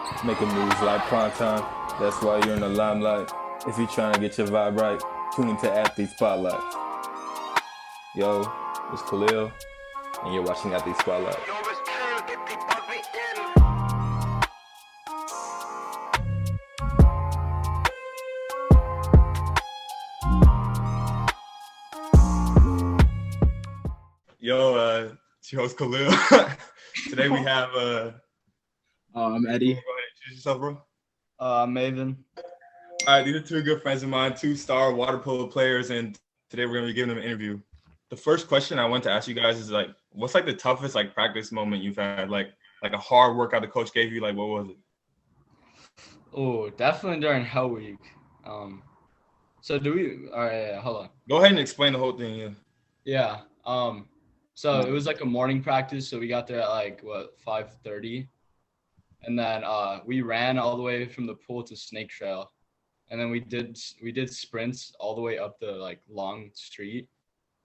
Making moves like prime time. That's why you're in the limelight. If you're trying to get your vibe right, tune into Athlete Spotlight. Yo, it's Khalil, and you're watching Athlete Spotlight. Yo, it's your host Khalil. Today we have I'm Eddie. Go ahead and introduce yourself, bro. I'm Maven. All right, these are two good friends of mine, two-star water polo players, and today we're gonna be giving them an interview. The first question I want to ask you guys is like, what's like the toughest like practice moment you've had? Like a hard workout the coach gave you? Like, what was it? Oh, definitely during Hell Week. So do we? All right, yeah, hold on. Go ahead and explain the whole thing. Yeah. So it was like a morning practice. So we got there at like 5:30, and then we ran all the way from the pool to Snake Trail, and then we did sprints all the way up the like long street,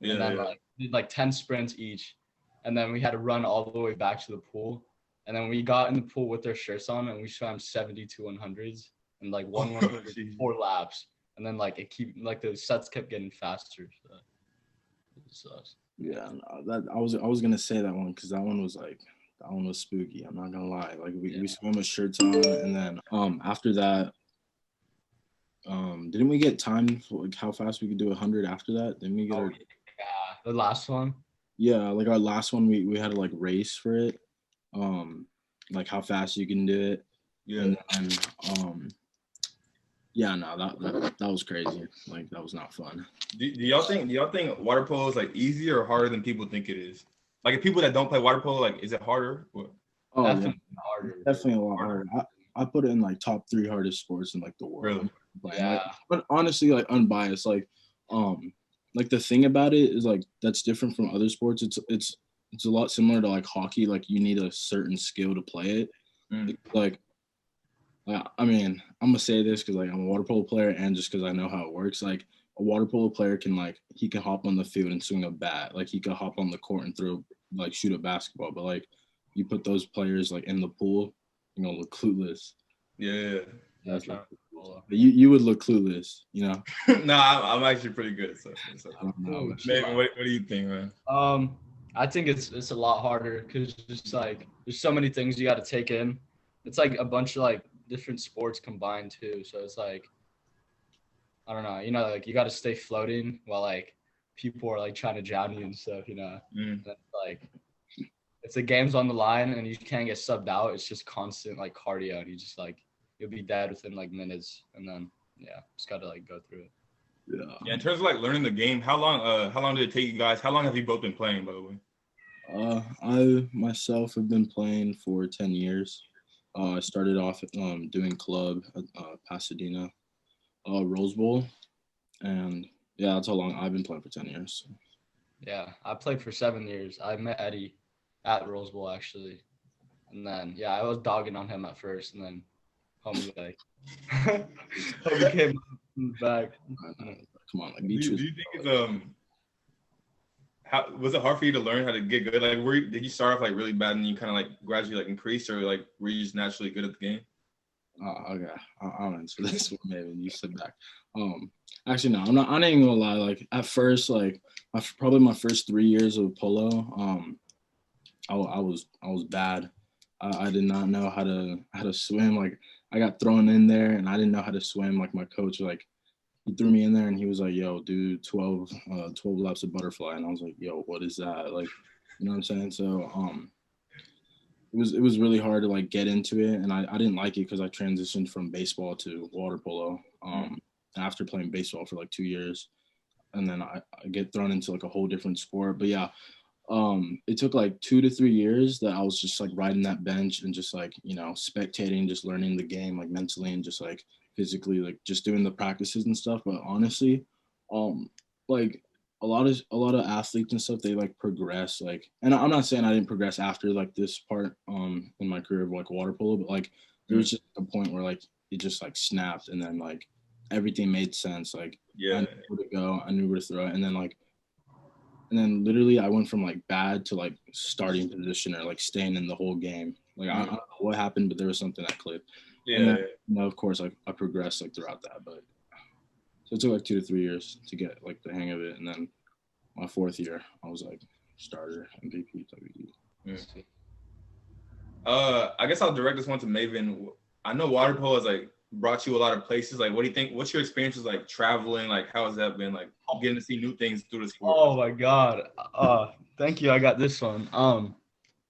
and then did like 10 sprints each, and then we had to run all the way back to the pool, and then we got in the pool with our shirts on, and we swam 72 100s and like 100 4 laps, and then like the sets kept getting faster. So it sucks. Yeah, no, I was gonna say that one because that one was spooky. I'm not gonna lie. Like we swam with shirts on, and then after that, didn't we get time for like how fast we could do 100 after that? Didn't we get the last one? Yeah, like our last one, we had to like race for it, like how fast you can do it. Yeah. And yeah, no, that was crazy. Like that was not fun. Do y'all think water polo is like easier or harder than people think it is? Like if people that don't play water polo, like is it harder? Oh, Definitely harder. Definitely a lot harder. I put it in like top 3 hardest sports in like the world. Really? Yeah. But honestly, like unbiased, like the thing about it is like that's different from other sports. It's a lot similar to like hockey. Like you need a certain skill to play it. Like I mean, I'm gonna say this because like I'm a water polo player and just because I know how it works. Like a water polo player can he can hop on the field and swing a bat. Like he can hop on the court and shoot a basketball. But like you put those players like in the pool, you're gonna look clueless. Yeah. That's right. You would look clueless, you know. Nah, I'm actually pretty good. So. I don't know. Maybe, what do you think, man? I think it's a lot harder because just like there's so many things you got to take in. It's like a bunch of like different sports combined too. So it's like I don't know, like you got to stay floating while like people are like trying to drown you and stuff, And like if the game's on the line and you can't get subbed out, it's just constant like cardio, and you just like you'll be dead within like minutes, and then just got to like go through it. Yeah. In terms of like learning the game, how long did it take you guys? How long have you both been playing, by the way? I myself have been playing for 10 years. I started off doing club at Pasadena, Rose Bowl, and that's how long I've been playing for 10 years. So. Yeah, I played for 7 years. I met Eddie at Rose Bowl actually, and then I was dogging on him at first, and then homie came back. Come on, like do you think it's how was it hard for you to learn how to get good? Like, did you start off like really bad and you kind of like gradually like increase, or like were you just naturally good at the game? Okay, I'll answer this one. Maybe you sit back. Actually, no, I'm not. I ain't gonna lie. Like at first, like probably my first 3 years of polo, I was bad. I did not know how to swim. Like I got thrown in there and I didn't know how to swim. Like my coach, like he threw me in there and he was like, yo, do 12 laps of butterfly. And I was like, yo, what is that? Like, you know what I'm saying? So, it was really hard to like get into it. And I didn't like it because I transitioned from baseball to water polo, after playing baseball for like 2 years. And then I get thrown into like a whole different sport. But it took like 2 to 3 years that I was just like riding that bench and just like, spectating, just learning the game like mentally and just like physically, like just doing the practices and stuff. But honestly, like a lot of athletes and stuff, they like progress, like, and I'm not saying I didn't progress after like this part in my career of like water polo, but like there was just a point where like it just like snapped and then like everything made sense. Like I knew where to go, I knew where to throw it, and then literally I went from like bad to like starting position or like staying in the whole game. Like I don't know what happened, but there was something that clicked. Yeah. And then, of course, I progressed like throughout that, but so it took like 2 to 3 years to get like the hang of it, and then my 4th year, I was like starter, MVP, WD. I guess I'll direct this one to Maven. I know water polo has like brought you a lot of places. Like, what do you think? What's your experiences like traveling? Like, how has that been? Like, getting to see new things through the sport. Oh my God. Thank you. I got this one. All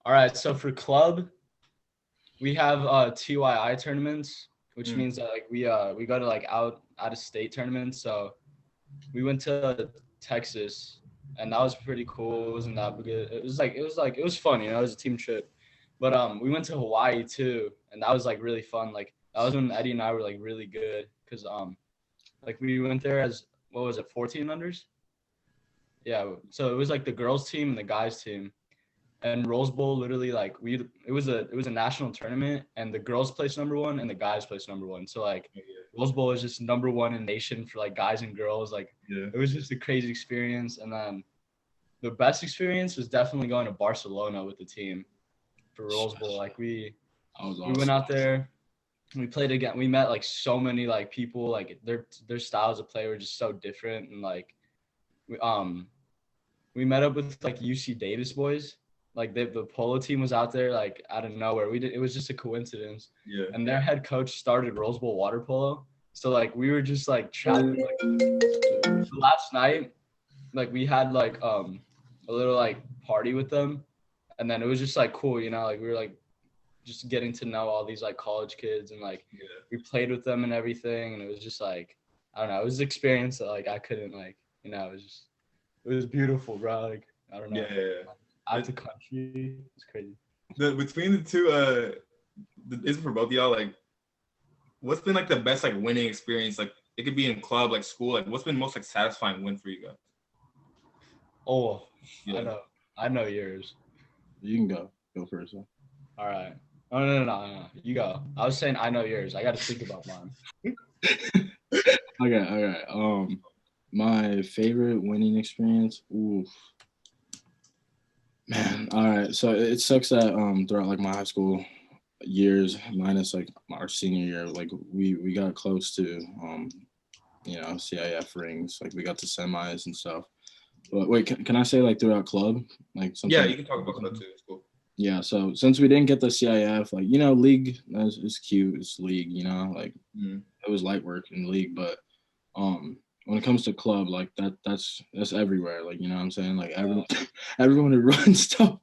right. So for club, we have TYI tournaments, which means that like we go to like out of state tournaments. So we went to Texas, and that was pretty cool. It wasn't that good. It was fun, you know, it was a team trip. But we went to Hawaii too, and that was like really fun. Like that was when Eddie and I were like really good, because like we went there as, what was it, 14 unders? Yeah, so it was like the girls team and the guys team. And Rose Bowl, literally, like it was a national tournament, and the girls placed #1 and the guys placed #1. So like Rose Bowl is just #1 in nation for like guys and girls. Like it was just a crazy experience. And then the best experience was definitely going to Barcelona with the team for Rose Bowl. Like we went out there, we played again. We met like so many like people. Like their styles of play were just so different. And like we met up with like UC Davis boys. Like the polo team was out there like out of nowhere. It was just a coincidence. Yeah. And their head coach started Rose Bowl water polo. So like we were just like traveling. Like last night, like we had like a little like party with them, and then it was just like cool, you know, like we were like just getting to know all these like college kids, and like we played with them and everything, and it was just like, I don't know, it was an experience that like I couldn't, like, you know, it was beautiful, bro. Like I don't know. Yeah. Out the country, it's crazy. Between the two, is it for both of y'all? Like, what's been like the best like winning experience? Like, it could be in club, like school. Like, what's been most like satisfying win for you guys? Oh, yeah. I know yours. You can go first. Huh? All right. Oh no. You go. I was saying I know yours. I got to think about mine. Okay. My favorite winning experience. Oof. Man, all right. So it sucks that throughout like my high school years, minus like our senior year, like we got close to CIF rings. Like we got to semis and stuff. But wait, can I say like throughout club, like something? Yeah, you can talk about club too. It's cool. Yeah. So since we didn't get the CIF, like, you know, league is cute. It's league, you know, like it was light work in league, but when it comes to club, like that's everywhere. Like, you know what I'm saying? Like everyone who runs stuff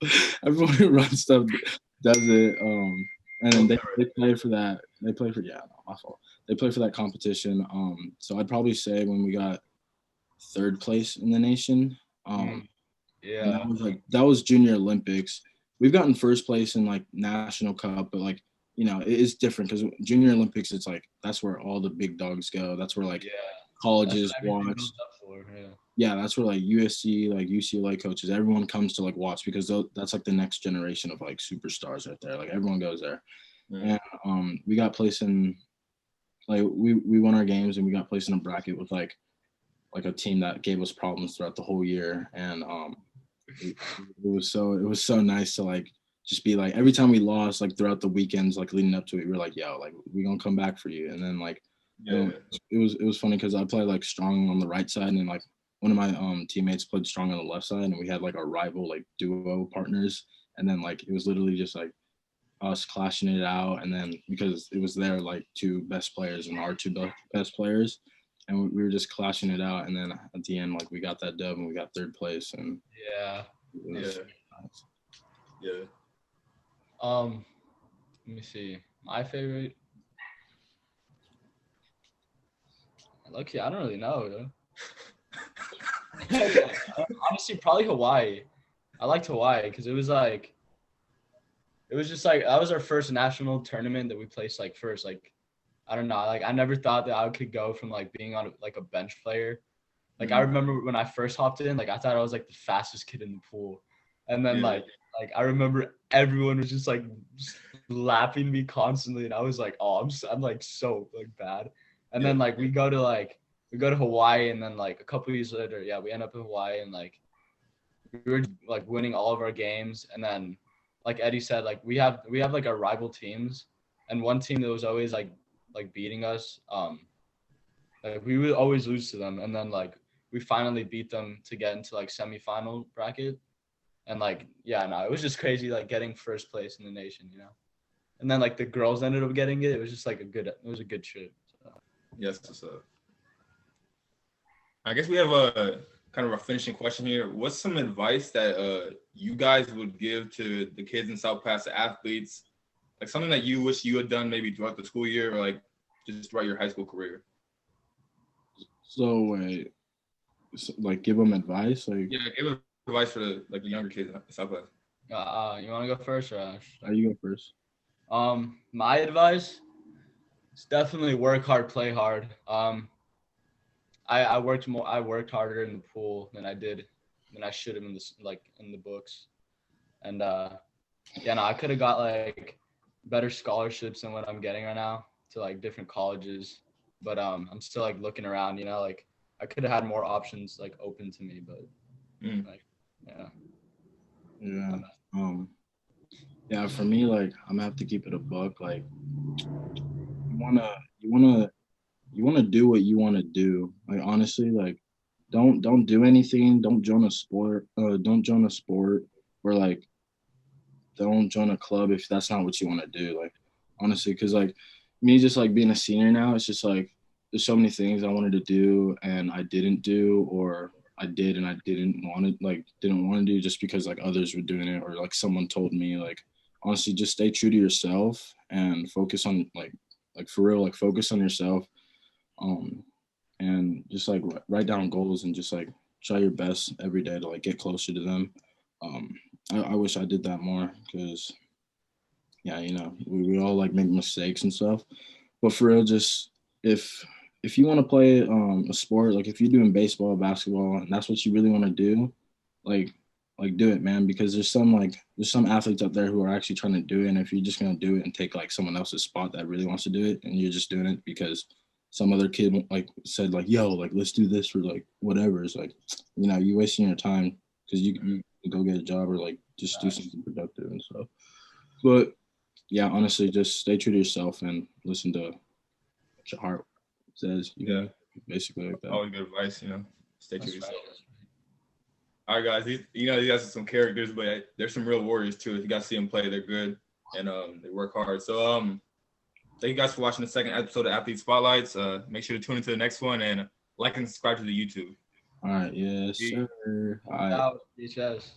does it. And then they play for that. My fault. They play for that competition. So I'd probably say when we got 3rd place in the nation. That was Junior Olympics. We've gotten 1st place in like National Cup, but like, you know, it is different because Junior Olympics, it's like that's where all the big dogs go. That's where like colleges watch. Yeah, that's where like USC, like UCLA coaches, everyone comes to like watch, because that's like the next generation of like superstars right there. Like everyone goes there. And we got placed in, like we won our games, and we got placed in a bracket with like a team that gave us problems throughout the whole year. And it was so nice to like just be like, every time we lost, like throughout the weekends, like leading up to it, we were like, yo, like we gonna come back for you. And then like it was funny because I played like strong on the right side, and like one of my teammates played strong on the left side, and we had like our rival like duo partners. And then like it was literally just like us clashing it out. And then because it was their like 2 best players and our 2 best players, and we were just clashing it out. And then at the end, like we got that dub and we got 3rd place. And nice. Let me see. My favorite. Lucky, I don't really know. Honestly, probably Hawaii. I liked Hawaii because it was just like, that was our first national tournament that we placed like first. Like, I don't know. Like, I never thought that I could go from like being on like a bench player. Like, I remember when I first hopped in, like I thought I was like the fastest kid in the pool, and then like I remember everyone was just like lapping me constantly, and I was like, oh, I'm like so like bad. And then like we go to Hawaii, and then like a couple of years later, we end up in Hawaii, and like we were like winning all of our games. And then like Eddie said, like we have like our rival teams, and one team that was always like beating us. Like we would always lose to them, and then like we finally beat them to get into like semifinal bracket, and like yeah, no, it was just crazy like getting first place in the nation, you know. And then like the girls ended up getting it. It was just like a good trip. So. Yes, I guess we have a kind of a finishing question here. What's some advice that you guys would give to the kids in South Pass, the athletes, like something that you wish you had done maybe throughout the school year or like just throughout your high school career? So wait, so, like give them advice, like Yeah, give advice for the younger kids in South Pass. You want to go first, or you go first. My advice is definitely work hard, play hard. I worked harder in the pool than I should have in the books, and yeah, no, I could have got like better scholarships than what I'm getting right now to like different colleges, but I'm still like looking around, you know, like I could have had more options like open to me, but like yeah. Yeah, for me, like I'm gonna have to keep it a buck. Like you wanna do what you wanna do. Like honestly, like don't do anything. Don't join a sport. Don't join a sport, or like don't join a club if that's not what you want to do. Like honestly, because like me just like being a senior now, it's just like there's so many things I wanted to do and I didn't do, or I did and I didn't want to do just because like others were doing it, or like someone told me. Like honestly, just stay true to yourself and focus on like for real, like focus on yourself. And just like write down goals and just like try your best every day to like get closer to them. I wish I did that more because yeah, you know, we all like make mistakes and stuff, but for real, just if you want to play a sport, like if you're doing baseball, basketball, and that's what you really want to do, like do it, man, because there's some athletes out there who are actually trying to do it, and if you're just gonna do it and take like someone else's spot that really wants to do it, and you're just doing it because some other kid like said like, yo, like let's do this for like whatever, it's like, you know, you're wasting your time because you can go get a job or like just do something productive and stuff. But yeah, honestly, just stay true to yourself and listen to what your heart says. Yeah, basically like that. Always good advice, you know. Stay true to yourself. All right, guys. These guys are some characters, but there's some real warriors too. If you guys see them play, they're good and they work hard. So thank you guys for watching the second episode of Athlete Spotlights. Make sure to tune into the next one and like and subscribe to the YouTube. All right, yes, sir. All right. Out, BHS.